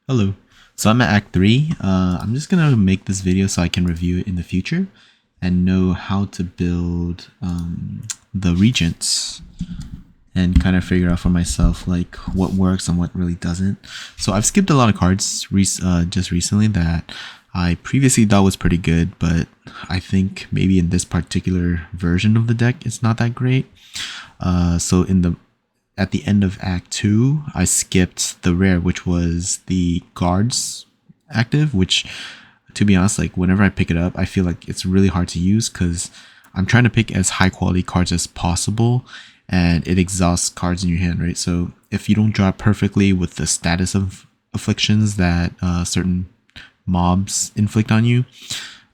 Hello. So I'm at Act 3. I'm just going to make this video so I can review it in the future and know how to build the Regents and kind of figure out for myself like what works and what really doesn't. So I've skipped a lot of cards just recently that I previously thought was pretty good, but I think maybe in this particular version of the deck it's not that great. So at the end of Act 2, I skipped the rare, which was the guards active, which, to be honest, like whenever I pick it up, I feel like it's really hard to use because I'm trying to pick as high quality cards as possible and it exhausts cards in your hand, right? So if you don't draw it perfectly with the status of afflictions that certain mobs inflict on you,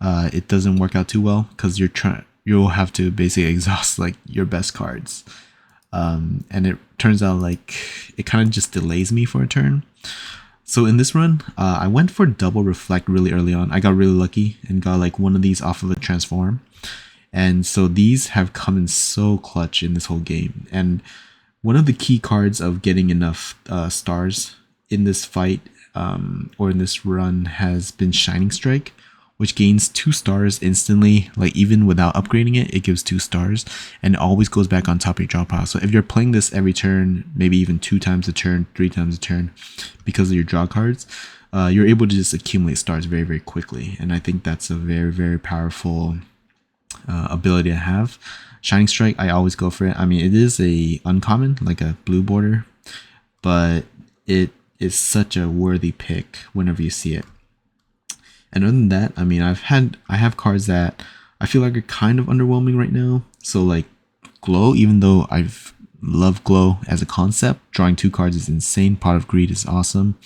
it doesn't work out too well because you'll have to basically exhaust like your best cards. And it turns out like it kind of just delays me for a turn. So in this run, I went for double reflect really early on. I got really lucky and got like one of these off of a transform. And so these have come in so clutch in this whole game. And one of the key cards of getting enough stars in this fight or in this run has been Shining Strike, which gains 2 stars instantly. Like even without upgrading it, it gives 2 stars and it always goes back on top of your draw pile. So if you're playing this every turn, maybe even 2 times a turn, 3 times a turn because of your draw cards, you're able to just accumulate stars very, very quickly. And I think that's a very, very powerful ability to have. Shining Strike, I always go for it. I mean, it is a uncommon, like a blue border, but it is such a worthy pick whenever you see it. And other than that, I mean, I have cards that I feel like are kind of underwhelming right now. So like Glow, even though I've loved Glow as a concept, drawing 2 cards is insane. Pot of Greed is awesome.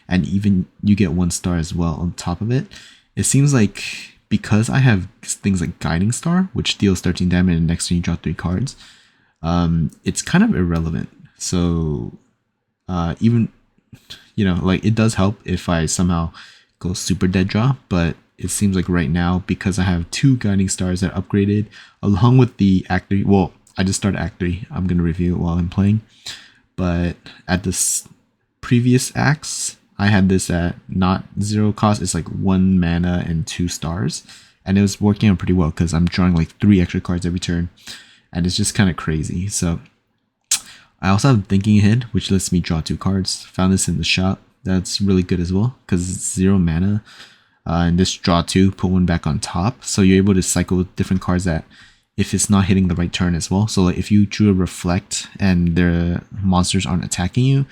And even you get 1 star as well on top of it. It seems like because I have things like Guiding Star, which deals 13 damage and next turn you draw 3 cards, it's kind of irrelevant. So even, like it does help if I somehow go super dead draw, but it seems like right now, because I have 2 Guiding Stars that upgraded along with the Act 3, well, I just started Act 3, I'm going to review it while I'm playing, but at this previous acts, I had this at not 0 cost, it's like 1 mana and 2 stars, and it was working out pretty well because I'm drawing like 3 extra cards every turn, and it's just kind of crazy. So I also have Thinking Ahead, which lets me draw 2 cards. Found this in the shop. That's really good as well because it's 0 mana. And this draw 2, put 1 back on top. So you're able to cycle different cards that if it's not hitting the right turn as well. So like if you drew a Reflect and the monsters aren't attacking you,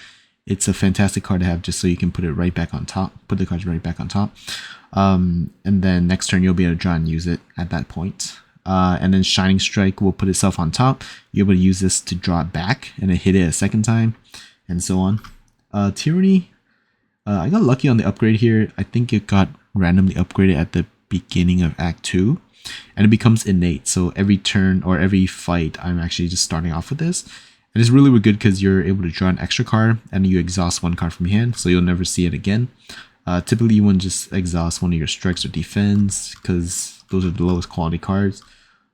it's a fantastic card to have just so you can put it right back on top. Put the cards right back on top. And then next turn you'll be able to draw and use it at that point. And then Shining Strike will put itself on top. You're able to use this to draw it back and then hit it a second time and so on. Tyranny, I got lucky on the upgrade here. I think it got randomly upgraded at the beginning of Act 2 and it becomes innate. So every turn or every fight, I'm actually just starting off with this. And it's really, really good because you're able to draw an extra card and you exhaust 1 card from your hand, so you'll never see it again. Typically, you want to just exhaust one of your strikes or defense because those are the lowest quality cards.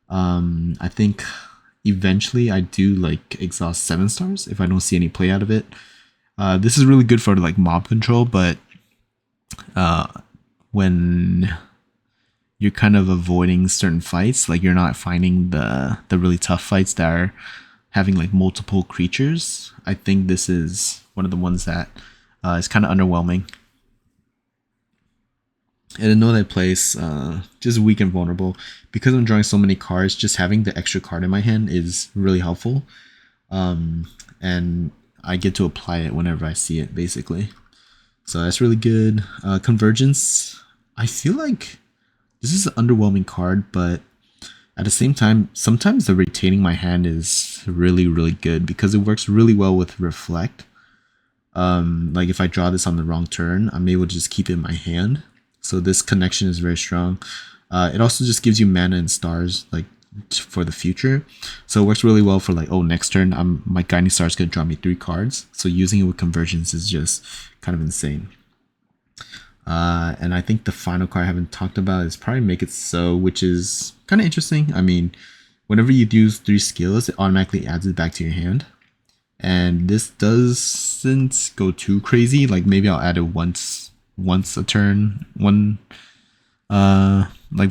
I think eventually I do like exhaust 7 stars if I don't see any play out of it. This is really good for like mob control, but when you're kind of avoiding certain fights, like you're not finding the really tough fights that are having like multiple creatures, I think this is one of the ones that is kind of underwhelming. And in that place, just weak and vulnerable. Because I'm drawing so many cards, just having the extra card in my hand is really helpful. And I get to apply it whenever I see it, basically. So that's really good. Convergence, I feel like this is an underwhelming card, but at the same time, sometimes the retaining my hand is really, really good because it works really well with Reflect. Like if I draw this on the wrong turn, I'm able to just keep it in my hand. So this connection is very strong. It also just gives you mana and stars like for the future. So it works really well for like, oh, next turn my Guiding Star is going to draw me 3 cards. So using it with Convergence is just kind of insane. And I think the final card I haven't talked about is probably Make It So, which is kind of interesting. I mean, whenever you use 3 skills, it automatically adds it back to your hand. And this doesn't go too crazy. Like maybe I'll add it once a turn, like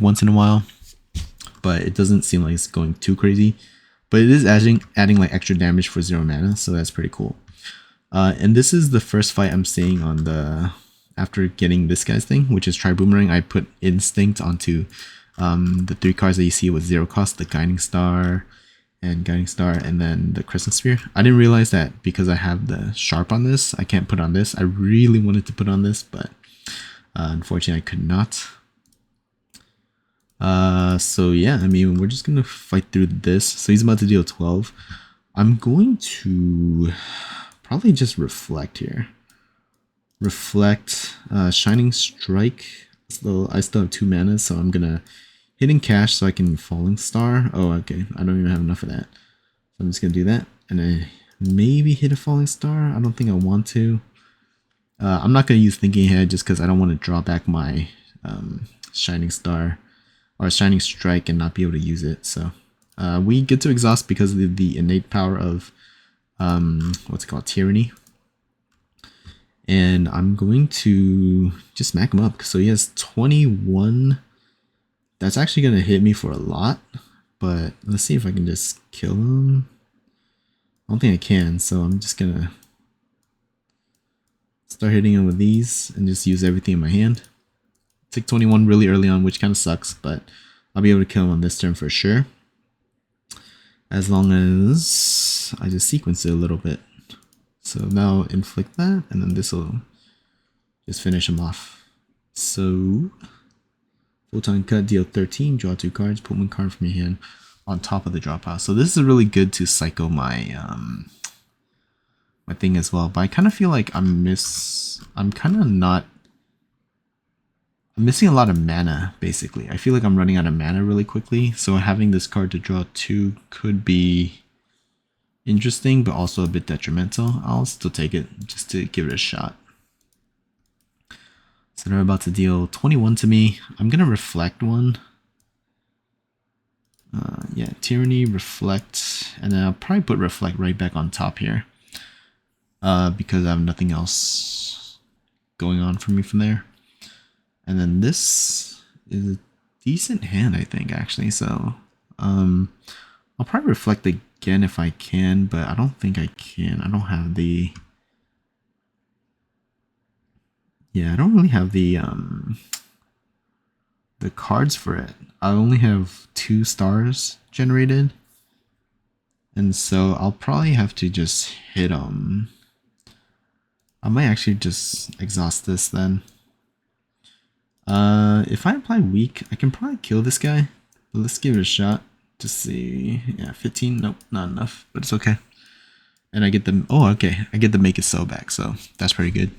once in a while. But it doesn't seem like it's going too crazy. But it is adding like extra damage for 0 mana, so that's pretty cool. And this is the first fight I'm seeing on the after getting this guy's thing, which is Try Boomerang. I put Instinct onto the 3 cards that you see with 0 cost, the Guiding Star, and then the Crescent Sphere. I didn't realize that because I have the Sharp on this, I can't put on this. I really wanted to put on this, but unfortunately I could not. So yeah, I mean, we're just gonna fight through this. So he's about to deal 12. I'm going to probably just reflect here. Reflect, Shining Strike. So I still have 2 mana, so I'm gonna Hidden Cash so I can Falling Star. Oh, okay. I don't even have enough of that. So I'm just going to do that. And I maybe hit a Falling Star. I don't think I want to. I'm not going to use Thinking Ahead just because I don't want to draw back my Shining Star or Shining Strike and not be able to use it. So we get to exhaust because of the innate power of what's it called? Tyranny. And I'm going to just smack him up. So he has 21. That's actually going to hit me for a lot, but let's see if I can just kill him. I don't think I can, so I'm just going to start hitting him with these and just use everything in my hand. Take 21 really early on, which kind of sucks, but I'll be able to kill him on this turn for sure. As long as I just sequence it a little bit. So now inflict that, and then this will just finish him off. So full-time cut, deal 13, draw 2 cards, put 1 card from your hand on top of the draw pile. So this is really good to cycle my my thing as well. But I kind of feel like I'm missing a lot of mana, basically. I feel like I'm running out of mana really quickly. So having this card to draw 2 could be interesting, but also a bit detrimental. I'll still take it just to give it a shot. So they're about to deal 21 to me. I'm going to reflect 1. Yeah, Tyranny, reflect, and then I'll probably put reflect right back on top here. Because I have nothing else going on for me from there. And then this is a decent hand, I think, actually. So I'll probably reflect again if I can, but I don't think I can. I don't have the... Yeah, I don't really have the cards for it. I only have 2 stars generated. And so I'll probably have to just hit them. I might actually just exhaust this then. If I apply weak, I can probably kill this guy. But let's give it a shot to see. Yeah, 15. Nope, not enough, but it's okay. And I get the... Oh, okay. I get the Make It So back, so that's pretty good.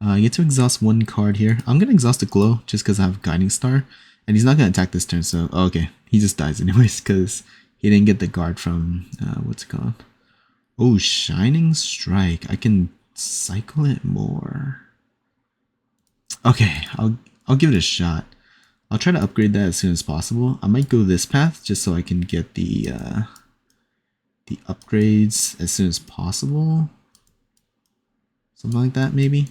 I get to exhaust 1 card here. I'm going to exhaust a Glow just because I have Guiding Star. And he's not going to attack this turn, so... Oh, okay. He just dies anyways because he didn't get the guard from... what's it called? Oh, Shining Strike. I can cycle it more. Okay, I'll give it a shot. I'll try to upgrade that as soon as possible. I might go this path just so I can get the upgrades as soon as possible. Something like that, maybe.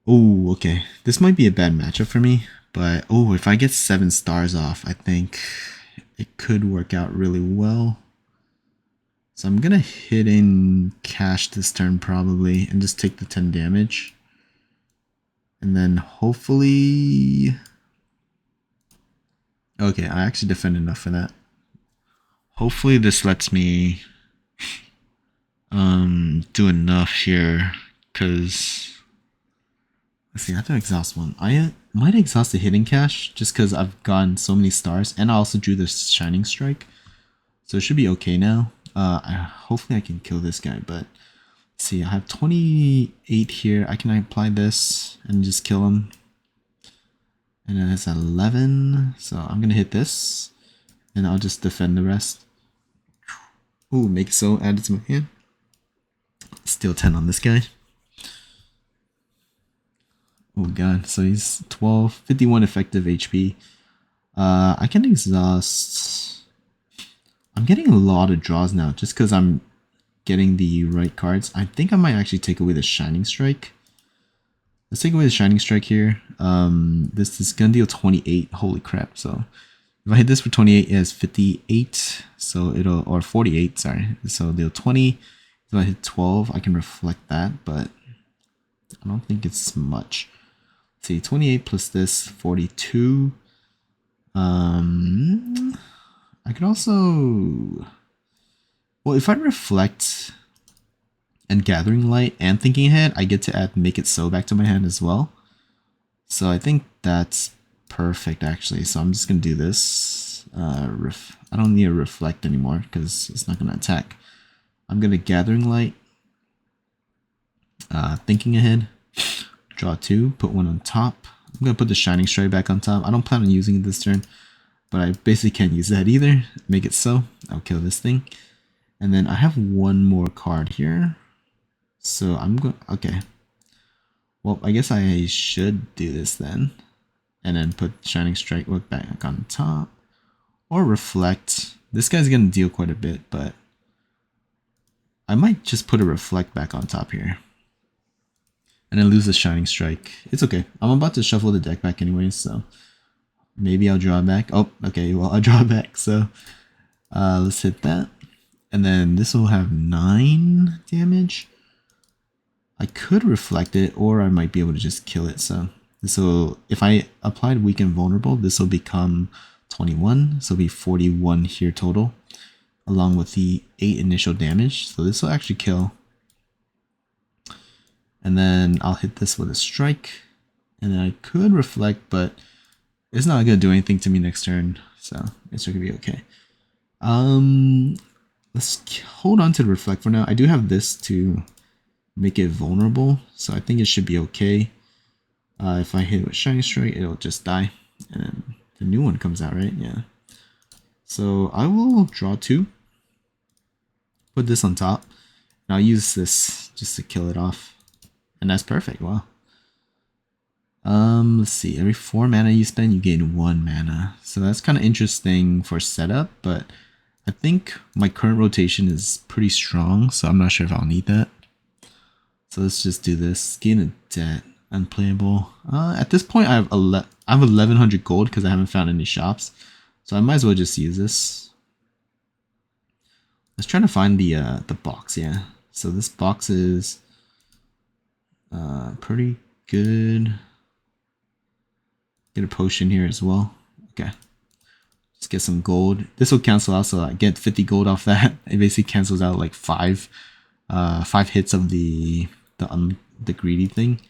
Oh, okay. This might be a bad matchup for me, but oh, if I get 7 stars off, I think it could work out really well. So I'm gonna hit in cash this turn probably and just take the 10 damage. And then hopefully... Okay, I actually defend enough for that. Hopefully this lets me do enough here, because... Let's see, I have to exhaust 1. I might exhaust the Hidden Cash just because I've gotten so many stars, and I also drew the Shining Strike. So it should be okay now. Hopefully I can kill this guy, but let's see, I have 28 here. I can apply this and just kill him. And then it's 11, so I'm gonna hit this, and I'll just defend the rest. Ooh, Make It So added to my hand. Still 10 on this guy. Oh god, so he's 12, 51 effective HP. I can exhaust I'm getting a lot of draws now just because I'm getting the right cards. I think I might actually take away the Shining Strike. Let's take away the Shining Strike here. This is gonna deal 28. Holy crap! So if I hit this for 28, it has 58. So it'll, or 48. Sorry. So deal 20. If I hit 12, I can reflect that, but I don't think it's much. Let's see, 28 plus this 42. I could also, well, if I reflect and Gathering Light and Thinking Ahead, I get to add Make It So back to my hand as well. So I think that's perfect actually. So I'm just gonna do this. I don't need to reflect anymore because it's not gonna attack. I'm gonna Gathering Light, Thinking Ahead, draw 2, put 1 on top. I'm gonna put the Shining Strike back on top. I don't plan on using it this turn, but I basically can't use that either. Make It So. I'll kill this thing. And then I have one more card here. So I'm going, okay. Well, I guess I should do this then. And then put Shining Strike back on top. Or Reflect. This guy's going to deal quite a bit, but I might just put a Reflect back on top here. And then lose the Shining Strike. It's okay. I'm about to shuffle the deck back anyway, so maybe I'll draw it back. Oh, okay, well, I'll draw it back. So let's hit that. And then this will have 9 damage. I could reflect it, or I might be able to just kill it. So this will, if I applied weak and vulnerable, this will become 21. So it'll be 41 here total, along with the 8 initial damage. So this will actually kill. And then I'll hit this with a strike. And then I could reflect, but it's not going to do anything to me next turn. So it's going to be okay. Let's hold on to the reflect for now. I do have this to make it vulnerable, so I think it should be okay. If I hit it with Shining Strike, it'll just die. And then the new one comes out, right? Yeah. So I will draw 2. Put this on top. And I'll use this just to kill it off. And that's perfect. Wow. Let's see. Every 4 mana you spend, you gain 1 mana. So that's kind of interesting for setup, but I think my current rotation is pretty strong, so I'm not sure if I'll need that. So let's just do this. Gain a debt. Unplayable. At this point, I have 1100 gold because I haven't found any shops. So I might as well just use this. Let's try to find the box, yeah. So this box is pretty good. Get a potion here as well. Okay. Just get some gold. This will cancel out, so I get 50 gold off that. It basically cancels out like 5 hits of the greedy thing.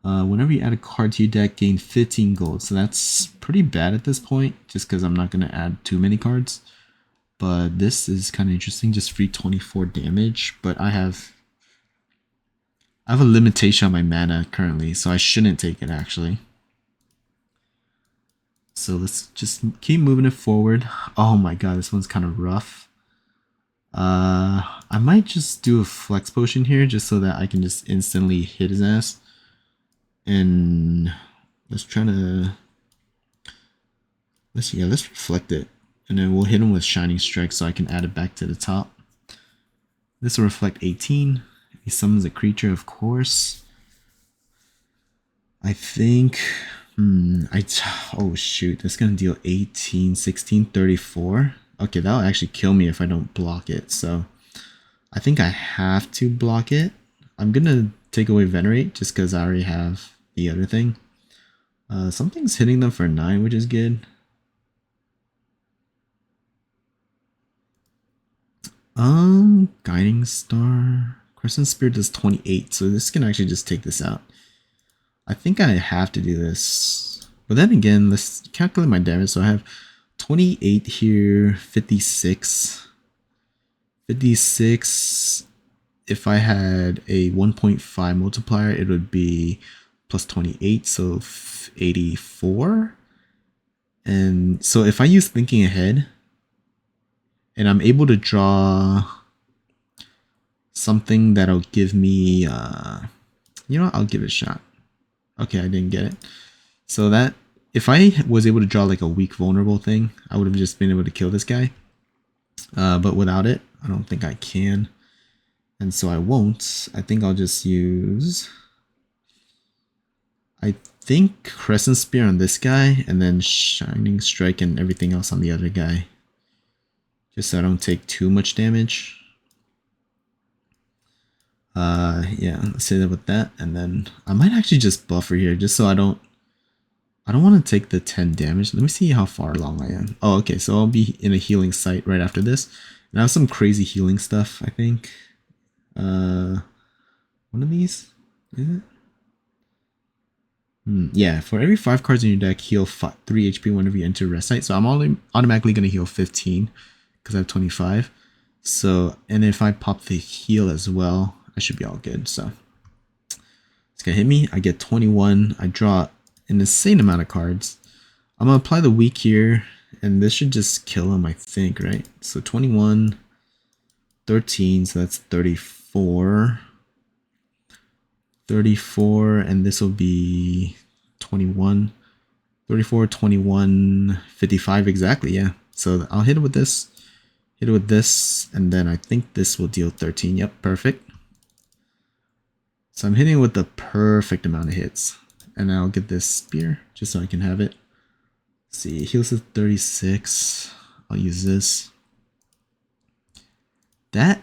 Whenever you add a card to your deck, gain 15 gold. So that's pretty bad at this point, just because I'm not going to add too many cards. But this is kind of interesting, just free 24 damage. But I have a limitation on my mana currently, so I shouldn't take it actually. So let's just keep moving it forward. Oh my god, this one's kind of rough. I might just do a flex potion here just so that I can just instantly hit his ass. And let's reflect it. And then we'll hit him with Shining Strike so I can add it back to the top. This will reflect 18. He summons a creature, of course. I think oh shoot, that's gonna deal 18, 16, 34. Okay, that'll actually kill me if I don't block it, so I think I have to block it. I'm gonna take away Venerate just because I already have the other thing. Something's hitting them for 9, which is good. Guiding Star. Crescent Spirit does 28, so this can actually just take this out. I think I have to do this. But then again, let's calculate my damage. So I have 28 here, 56. 56. If I had a 1.5 multiplier, it would be plus 28, so 84. And so if I use Thinking Ahead, and I'm able to draw something that'll give me, you know what, I'll give it a shot. Okay, I didn't get it. So that, if I was able to draw like a weak vulnerable thing, I would have just been able to kill this guy. But without it, I don't think I can. And so I won't. I think I'll just use... I think Crescent Spear on this guy, and then Shining Strike and everything else on the other guy. Just so I don't take too much damage. Yeah, let's say that with that, and then I might actually just buffer here, just so I don't want to take the 10 damage. Let me see how far along I am. Oh, okay, so I'll be in a healing site right after this. And I have some crazy healing stuff, I think. One of these? Is it? Yeah, for every 5 cards in your deck, heal 3 HP whenever you enter rest site. So I'm automatically going to heal 15 because I have 25. So, and if I pop the heal as well, I should be all good. So it's going to hit me. I get 21. I draw an insane amount of cards. I'm going to apply the weak here, and this should just kill him, I think, right? So 21, 13, so that's 34. 34, and this will be 21. 34, 21, 55 exactly, yeah. So I'll hit it with this, and then I think this will deal 13. Yep, perfect. So I'm hitting with the perfect amount of hits. And I'll get this spear, just so I can have it. Let's see, heals at 36. I'll use this. That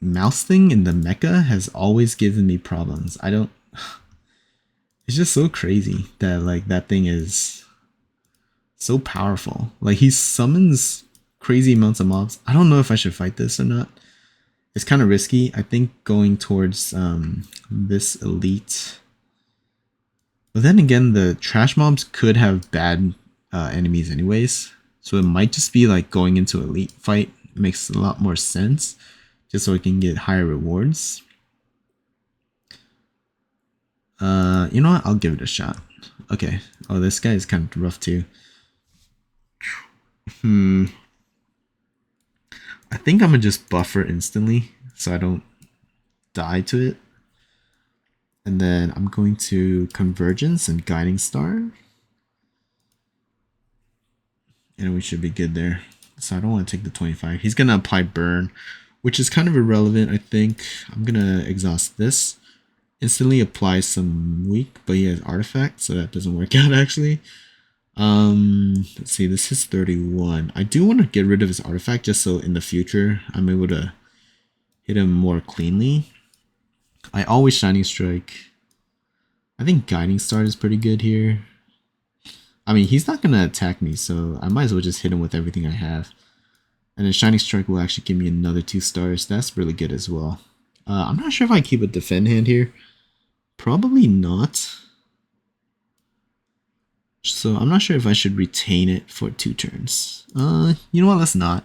mouse thing in the mecha has always given me problems. I don't... It's just so crazy that, like, that thing is so powerful. Like, he summons crazy amounts of mobs. I don't know if I should fight this or not. It's kind of risky. I think going towards this elite... But then again, the trash mobs could have bad enemies anyways. So it might just be like going into elite fight. It makes a lot more sense. Just so I can get higher rewards. You know what? I'll give it a shot. Okay. Oh, this guy is kind of rough too. I think I'm gonna just buffer instantly so I don't die to it. And then I'm going to Convergence and Guiding Star. And we should be good there. So I don't want to take the 25. He's going to apply Burn, which is kind of irrelevant, I think. I'm going to exhaust this. Instantly apply some weak, but he has Artifact, so that doesn't work out actually. Let's see, this is 31. I do want to get rid of his Artifact just so in the future I'm able to hit him more cleanly. I always Shining Strike. I think Guiding Star is pretty good here. I mean, he's not going to attack me, so I might as well just hit him with everything I have. And then Shining Strike will actually give me another 2 stars. That's really good as well. I'm not sure if I keep a defend hand here. Probably not. So I'm not sure if I should retain it for 2 turns. You know what? Let's not.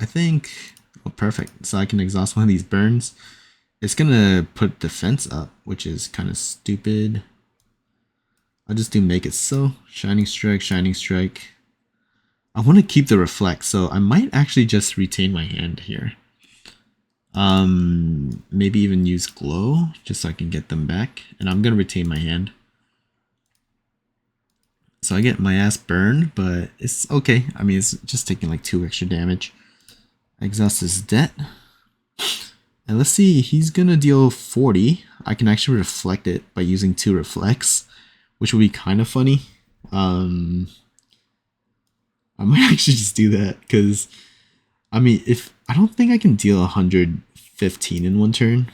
I think... Oh, perfect. So I can exhaust one of these burns. It's gonna put defense up, which is kind of stupid. I'll just do Make It So. Shining Strike, Shining Strike. I want to keep the Reflect, so I might actually just retain my hand here. Maybe even use Glow, just so I can get them back. And I'm gonna retain my hand. So I get my ass burned, but it's okay. I mean, it's just taking like 2 extra damage. Exhaust his debt. And let's see, he's gonna deal 40. I can actually reflect it by using 2 reflects, which will be kind of funny. I might actually just do that, because I mean, if I don't think I can deal 115 in 1 turn.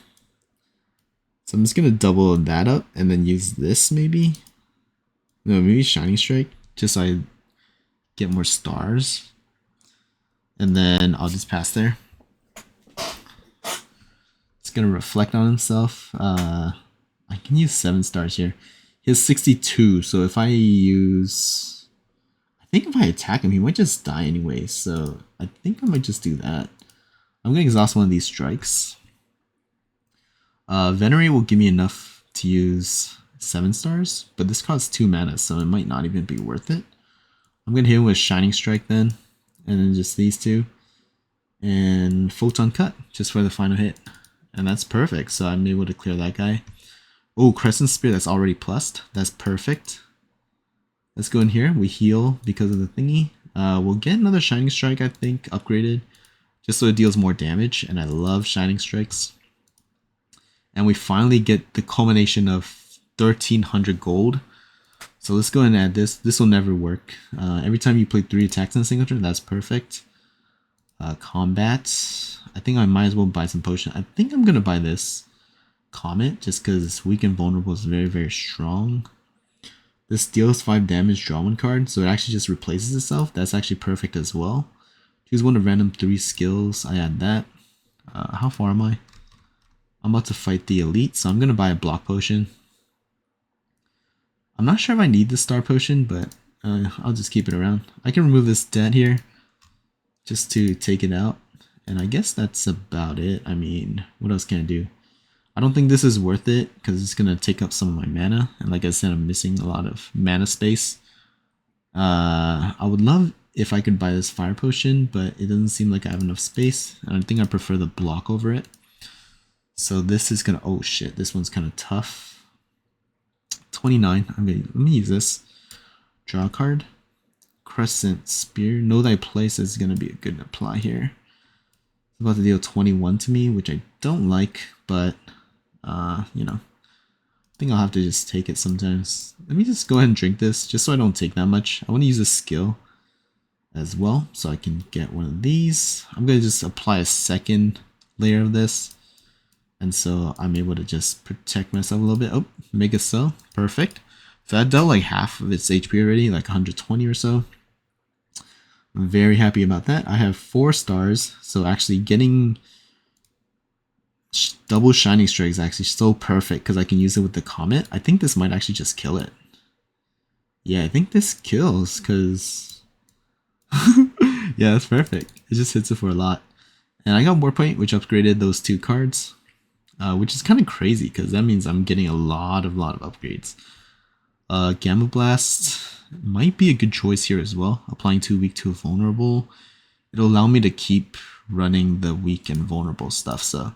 So I'm just gonna double that up and then use this maybe. No, maybe Shining Strike, just so I get more stars. And then I'll just pass there. It's gonna reflect on himself. I can use 7 stars here. He has 62, so if I use... I think if I attack him, he might just die anyway, so I think I might just do that. I'm gonna exhaust one of these strikes. Venerate will give me enough to use 7 stars, but this costs 2 mana, so it might not even be worth it. I'm gonna hit him with Shining Strike then, and then just these 2. And Photon Cut, just for the final hit. And that's perfect, so I'm able to clear that guy. Oh, Crescent Spear, that's already plussed. That's perfect. Let's go in here. We heal because of the thingy. We'll get another Shining Strike, I think, upgraded, just so it deals more damage, and I love Shining Strikes. And we finally get the culmination of 1300 gold. So let's go ahead and add this. This will never work. Every time you play 3 attacks in a single turn, that's perfect. Combat. I think I might as well buy some potion. I think I'm going to buy this Comet, just because weak and vulnerable is very, very strong. This deals 5 damage, draw 1 card, so it actually just replaces itself. That's actually perfect as well. Choose one of random 3 skills. I add that. How far am I? I'm about to fight the elite, so I'm going to buy a block potion. I'm not sure if I need the star potion, but I'll just keep it around. I can remove this debt here just to take it out. And I guess that's about it. I mean, what else can I do? I don't think this is worth it because it's going to take up some of my mana. And like I said, I'm missing a lot of mana space. I would love if I could buy this fire potion, but it doesn't seem like I have enough space. And I think I prefer the block over it. So this is going to... Oh shit, this one's kind of tough. 29. Let me use this. Draw a card. Crescent Spear. Know Thy Place is going to be a good apply here. It's about to deal 21 to me, which I don't like, but you know, I think I'll have to just take it sometimes. Let me just go ahead and drink this just so I don't take that much. I want to use a skill as well so I can get one of these. I'm going to just apply a second layer of this, and so I'm able to just protect myself a little bit. Oh, Mega Cell, perfect. So that dealt like half of its HP already, like 120 or so. I'm very happy about that. I have 4 stars, so actually getting double Shining Strike is actually so perfect because I can use it with the Comet. I think this might actually just kill it. Yeah, I think this kills because... yeah, that's perfect. It just hits it for a lot. And I got Warpoint, which upgraded those 2 cards, which is kind of crazy because that means I'm getting a lot of upgrades. Gamma Blast might be a good choice here as well. Applying 2 weak to vulnerable. It'll allow me to keep running the weak and vulnerable stuff. So,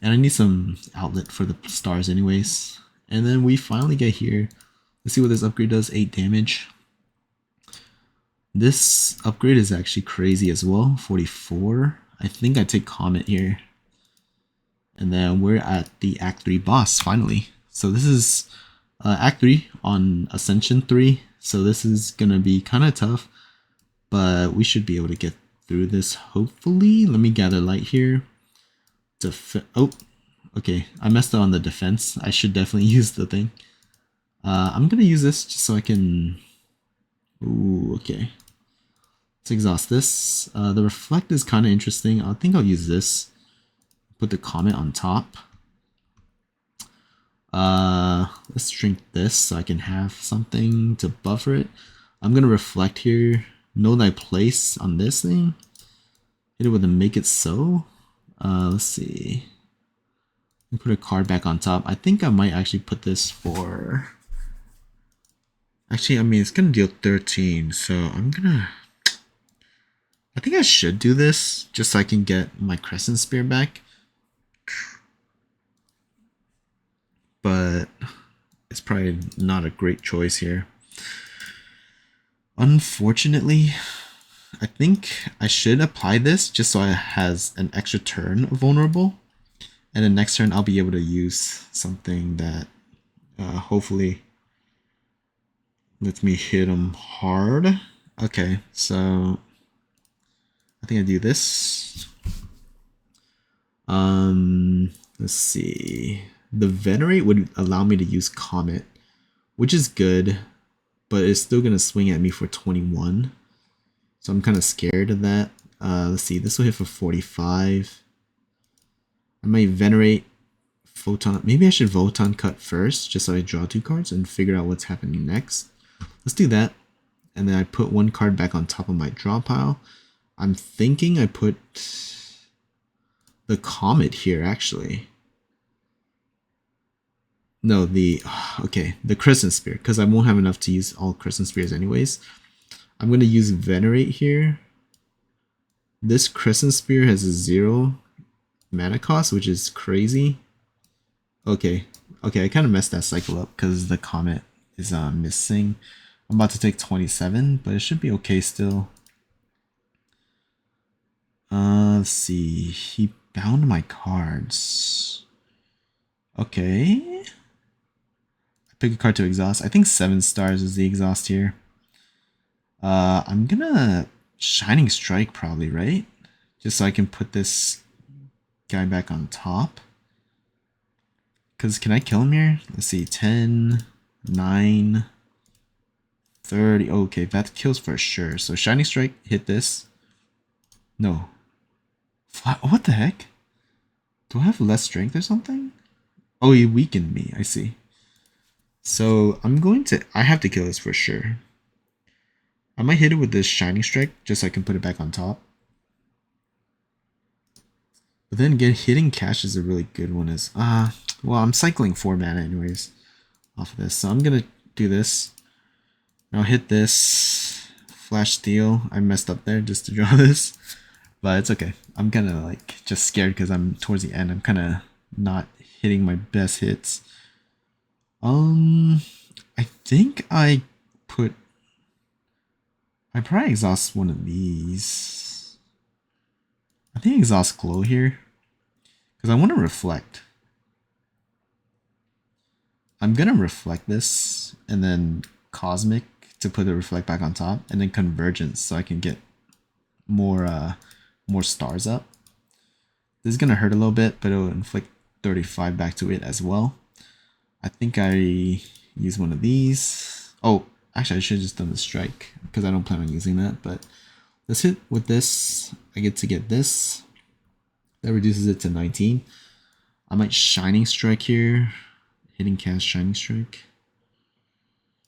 and I need some outlet for the stars anyways. And then we finally get here. Let's see what this upgrade does. 8 damage. This upgrade is actually crazy as well. 44. I think I take Comet here. And then we're at the Act 3 boss finally. So this is Act 3 on Ascension 3. So this is gonna be kind of tough, but we should be able to get through this hopefully. Let me gather light here. Oh, okay. I messed up on the defense. I should definitely use the thing. I'm gonna use this just so I can... Ooh, okay. Let's exhaust this. The reflect is kind of interesting. I think I'll use this. Put the Comet on top. Let's drink this so I can have something to buffer it. I'm gonna reflect here. Know Thy Place on this thing. Hit it with a Make It So. Let's see. Put a card back on top. I think I might actually put this for... Actually, I mean, it's gonna deal 13, so I'm gonna... I think I should do this just so I can get my Crescent Spear back. But it's probably not a great choice here. Unfortunately, I think I should apply this just so it has an extra turn of vulnerable. And then next turn I'll be able to use something that hopefully lets me hit him hard. Okay, so I think I do this. Let's see. The Venerate would allow me to use Comet, which is good, but it's still gonna swing at me for 21. So I'm kind of scared of that. Let's see. This will hit for 45. I might Venerate, Photon. Maybe I should Photon cut first, just so I draw 2 cards and figure out what's happening next. Let's do that. And then I put 1 card back on top of my draw pile. I'm thinking I put the Comet here, actually. No, the Crescent Spear, because I won't have enough to use all Crescent Spears anyways. I'm going to use Venerate here. This Crescent Spear has a 0 mana cost, which is crazy. Okay, I kind of messed that cycle up because the Comet is missing. I'm about to take 27, but it should be okay still. Let's see. He bound my cards. Okay. I pick a card to exhaust. I think 7 stars is the exhaust here. I'm gonna Shining Strike probably, right? Just so I can put this guy back on top. Because can I kill him here? Let's see. 10, 9, 30. Okay, that kills for sure. So Shining Strike, hit this. No. What the heck? Do I have less strength or something? Oh, he weakened me. I see. So I have to kill this for sure. I might hit it with this Shining Strike just so I can put it back on top. But then again, hitting cash is a really good one. Well, I'm cycling 4 mana anyways off of this. So I'm going to do this. I'll hit this. Flash Steel. I messed up there just to draw this. But it's okay. I'm kind of like just scared because I'm towards the end. I'm kind of not hitting my best hits. I think I probably exhaust one of these. I think exhaust Glow here. Because I want to reflect. I'm going to reflect this and then Cosmic to put the reflect back on top. And then Convergence so I can get more stars up. This is going to hurt a little bit, but it will inflict 35 back to it as well. I think I use one of these. Oh, actually I should have just done the strike because I don't plan on using that, but let's hit with this. I get to get this. That reduces it to 19. I might Shining Strike here. Hitting cast Shining Strike.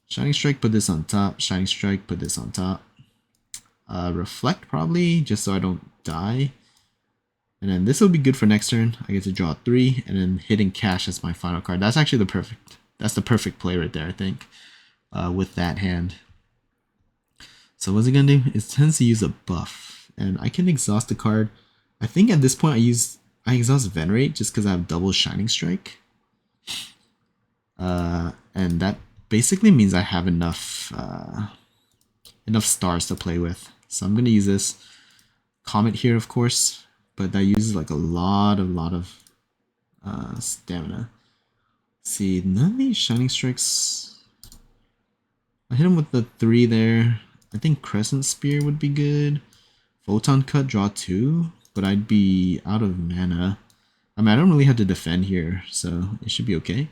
Shining Strike, put this on top. Shining Strike, put this on top. Reflect probably, just so I don't die. And then this will be good for next turn. I get to draw 3, and then hitting cash as my final card. That's actually the perfect play right there, I think, with that hand. So what's it gonna do? It tends to use a buff, and I can exhaust the card. I think at this point I exhaust Venerate just because I have double Shining Strike. And that basically means I have enough stars to play with. So I'm gonna use this Comet here, of course, but that uses like a lot of stamina. See, none of these Shining Strikes. I hit him with the 3 there. I think Crescent Spear would be good. Photon Cut, draw 2, but I'd be out of mana. I mean, I don't really have to defend here, so it should be okay.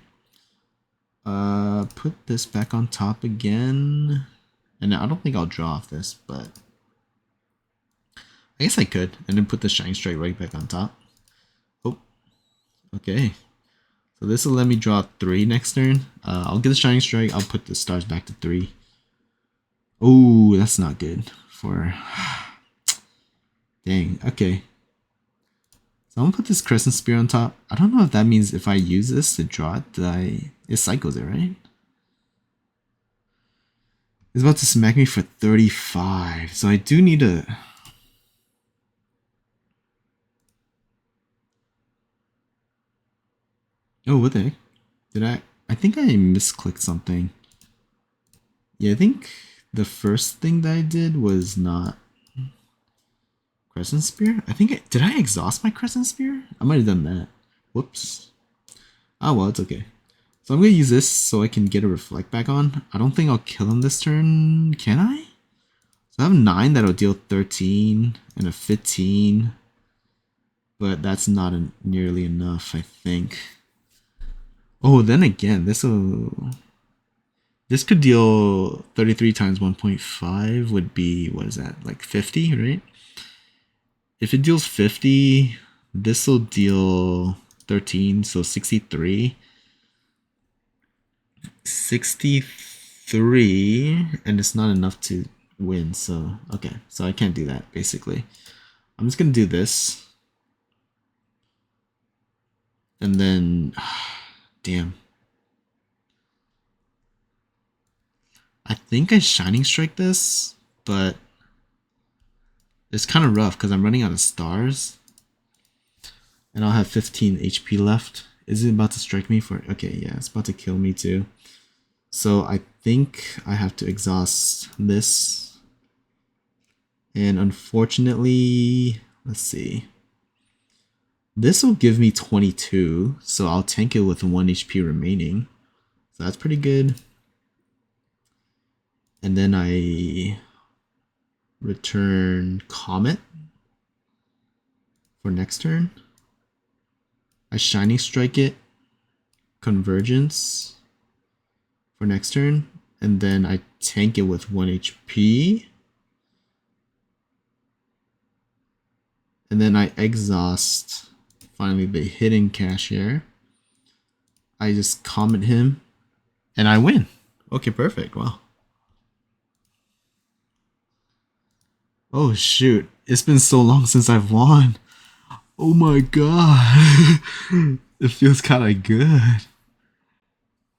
Put this back on top again. And I don't think I'll draw off this, but I guess I could. And then put the Shining Strike right back on top. Oh, okay. So this will let me draw 3 next turn. I'll get the Shining Strike. I'll put the stars back to 3. Oh, that's not good for... Dang, okay. So I'm gonna put this Crescent Spear on top. I don't know if that means if I use this to draw it, it cycles it, right? It's about to smack me for 35. So I do need a... Oh, what the heck? I think I misclicked something. Yeah, I think the first thing that I did was not Crescent Spear. Did I exhaust my Crescent Spear? I might have done that. Whoops. Oh well, it's okay. So I'm gonna use this so I can get a reflect back on. I don't think I'll kill him this turn, can I? So I have 9 that'll deal 13 and a 15. But that's not nearly enough, I think. Oh, then again, this could deal 33 times 1.5 would be, what is that, like 50, right? If it deals 50, this will deal 13, so 63. 63, and it's not enough to win, so okay, so I can't do that, basically. I'm just gonna do this. And then, damn. I think I Shining Strike this, but it's kind of rough because I'm running out of stars. And I'll have 15 HP left. Is it about to strike me for... Okay, yeah, it's about to kill me too. So I think I have to exhaust this. And unfortunately, let's see. This will give me 22, so I'll tank it with 1 HP remaining. So that's pretty good. And then I return Comet for next turn. I Shining Strike it, Convergence for next turn, and then I tank it with 1 HP. And then I exhaust finally the hidden cashier. I just Comet him, and I win. Okay, perfect. Wow. Oh shoot, it's been so long since I've won. Oh my god. It feels kind of good.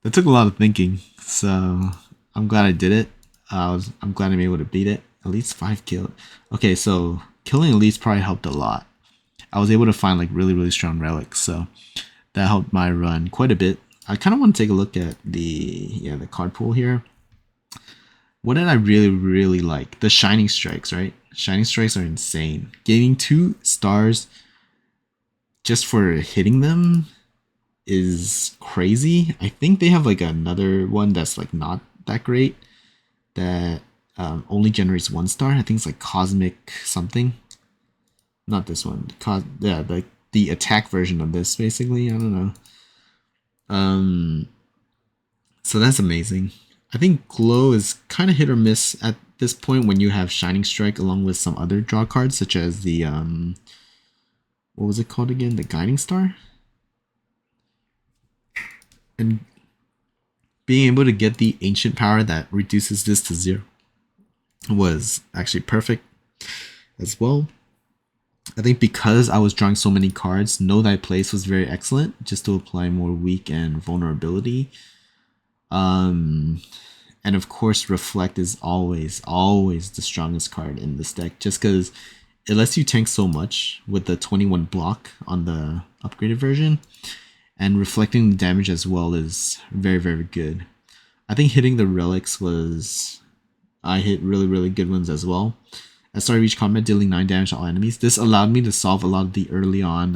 That took a lot of thinking, so I'm glad I did it. I'm glad I'm able to beat it. At least 5 kills. Okay, so killing elites probably helped a lot. I was able to find like really strong relics, so that helped my run quite a bit. I kind of want to take a look at the card pool here. What did I really like? The Shining Strikes, right? Shining Strikes are insane. Gaining 2 stars just for hitting them is crazy. I think they have like another one that's like not that great that only generates 1 star. I think it's like Cosmic something. Not this one. Yeah, like the attack version of this, basically. I don't know. So that's amazing. I think Glow is kind of hit or miss at this point when you have Shining Strike along with some other draw cards, such as the what was it called again? The Guiding Star. And being able to get the Ancient Power that reduces this to 0 was actually perfect as well. I think because I was drawing so many cards, Know Thy Place was very excellent just to apply more weak and vulnerability. And of course, Reflect is always the strongest card in this deck just because it lets you tank so much with the 21 block on the upgraded version. And reflecting the damage as well is very good. I think hitting the relics was... I hit really good ones as well. At start of each combat, dealing 9 damage to all enemies. This allowed me to solve a lot of the early on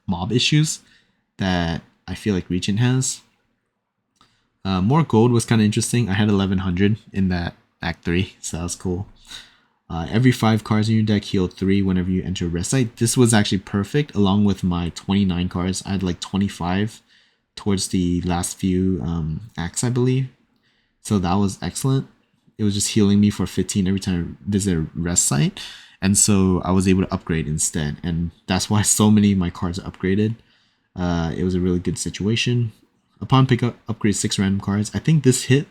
mob issues that I feel like Regent has. More gold was kind of interesting. I had 1100 in that Act 3, so that was cool. Every 5 cards in your deck heal 3 whenever you enter a rest site. This was actually perfect along with my 29 cards. I had like 25 towards the last few acts, I believe. So that was excellent. It was just healing me for 15 every time I visit a rest site. And so I was able to upgrade instead. And that's why so many of my cards are upgraded. It was a really good situation. Upon pickup, upgrade 6 random cards. I think this hit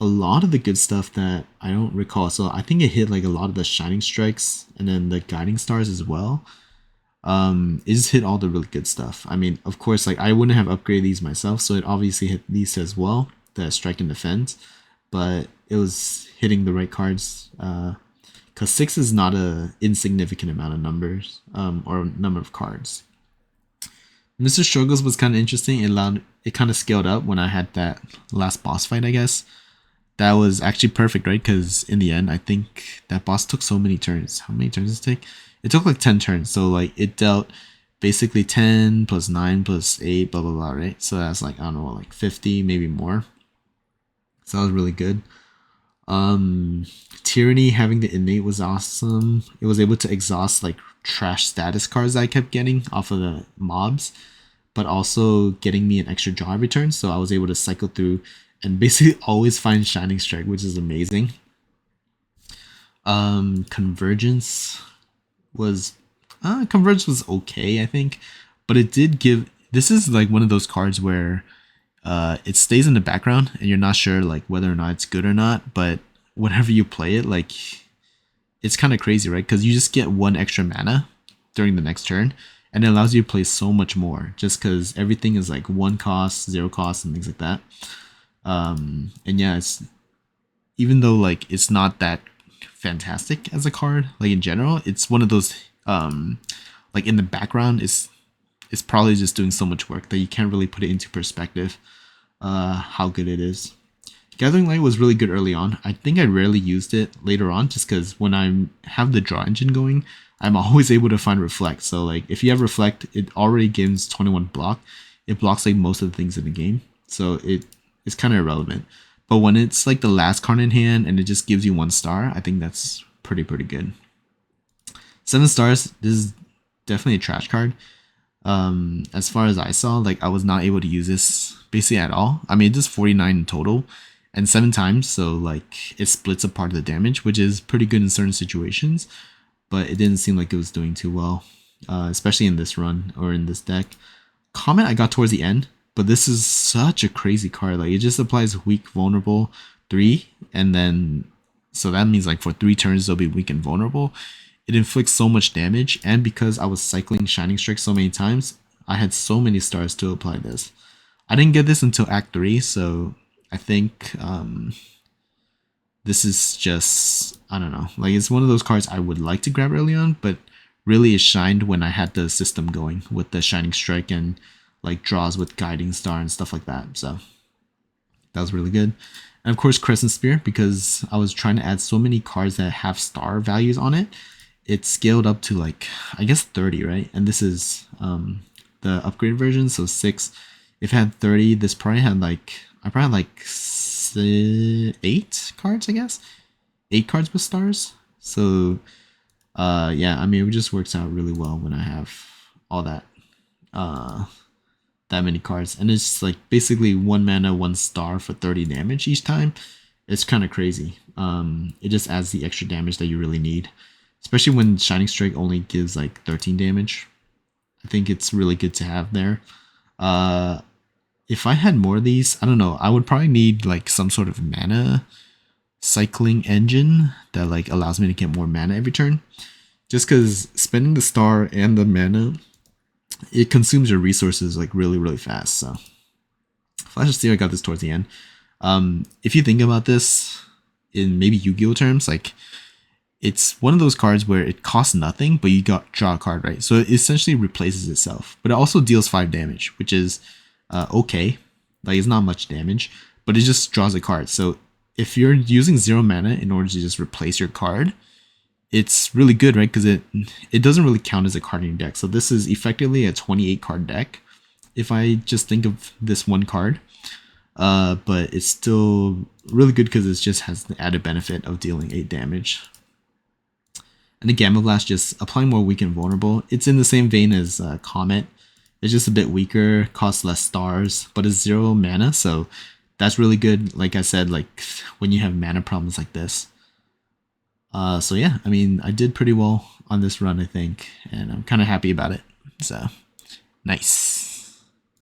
a lot of the good stuff that I don't recall. So I think it hit like a lot of the Shining Strikes and then the Guiding Stars as well. It just hit all the really good stuff. I mean, of course, like I wouldn't have upgraded these myself, so it obviously hit these as well, the Strike and Defense. But it was hitting the right cards. Because 6 is not a insignificant amount of numbers, or number of cards. Mr. Struggles was kind of interesting. It kind of scaled up when I had that last boss fight, I guess. That was actually perfect, right? Because in the end, I think that boss took so many turns. How many turns did it take? It took like 10 turns. So like it dealt basically 10 plus 9 plus 8, blah, blah, blah, right? So that's like, I don't know, like 50, maybe more. So that was really good. Tyranny having the innate was awesome. It was able to exhaust like trash status cards that I kept getting off of the mobs, but also getting me an extra draw every turn. So I was able to cycle through and basically always find Shining Strike, which is amazing. Convergence was okay, I think, but it did give. This is like one of those cards where it stays in the background and you're not sure like whether or not it's good or not, but whenever you play it, like it's kind of crazy, right? Because you just get 1 extra mana during the next turn and it allows you to play so much more just because everything is like 1 cost, 0 cost, and things like that. And yeah, it's, even though like it's not that fantastic as a card, like in general, it's one of those like in the background it's probably just doing so much work that you can't really put it into perspective how good it is. Gathering Light was really good early on. I think I rarely used it later on just because when I have the draw engine going, I'm always able to find Reflect. So like if you have Reflect, it already gives 21 block. It blocks like most of the things in the game. So it's kind of irrelevant. But when it's like the last card in hand and it just gives you 1 star, I think that's pretty good. 7 stars, this is definitely a trash card. As far as I saw, like I was not able to use this basically at all. I mean, it does 49 in total and 7 times, so like it splits apart the damage, which is pretty good in certain situations, but it didn't seem like it was doing too well, especially in this run or in this deck. Comet I got towards the end, but this is such a crazy card. Like it just applies weak, vulnerable 3, and then so that means like for 3 turns they'll be weak and vulnerable. It inflicts so much damage, and because I was cycling Shining Strike so many times, I had so many stars to apply this. I didn't get this until Act 3, so I think this is just, I don't know, like it's one of those cards I would like to grab early on, but really it shined when I had the system going with the Shining Strike and like draws with Guiding Star and stuff like that, so that was really good. And of course Crescent Spear, because I was trying to add so many cards that have star values on it. It scaled up to like, I guess 30, right? And this is the upgraded version, so 6. If it had 30, this probably had like, I probably had like 8 cards, I guess. 8 cards with stars. So yeah, I mean, it just works out really well when I have all that that many cards. And it's like basically 1 mana, 1 star for 30 damage each time. It's kind of crazy. It just adds the extra damage that you really need. Especially when Shining Strike only gives like 13 damage. I think it's really good to have there. If I had more of these, I don't know, I would probably need like some sort of mana cycling engine that like allows me to get more mana every turn. Just because spending the star and the mana, it consumes your resources like really fast. So Flash of Steel, I got this towards the end. If you think about this in maybe Yu-Gi-Oh terms, like it's one of those cards where it costs nothing, but you draw a card, right? So it essentially replaces itself, but it also deals 5 damage, which is okay. Like it's not much damage, but it just draws a card. So if you're using 0 mana in order to just replace your card, it's really good, right? Because it doesn't really count as a card in your deck. So this is effectively a 28 card deck if I just think of this one card. But it's still really good because it just has the added benefit of dealing 8 damage. And the Gamma Blast, just applying more weak and vulnerable. It's in the same vein as Comet. It's just a bit weaker, costs less stars, but it's 0 mana, so that's really good. Like I said, like when you have mana problems like this. So yeah, I mean, I did pretty well on this run, I think, and I'm kind of happy about it. So, nice.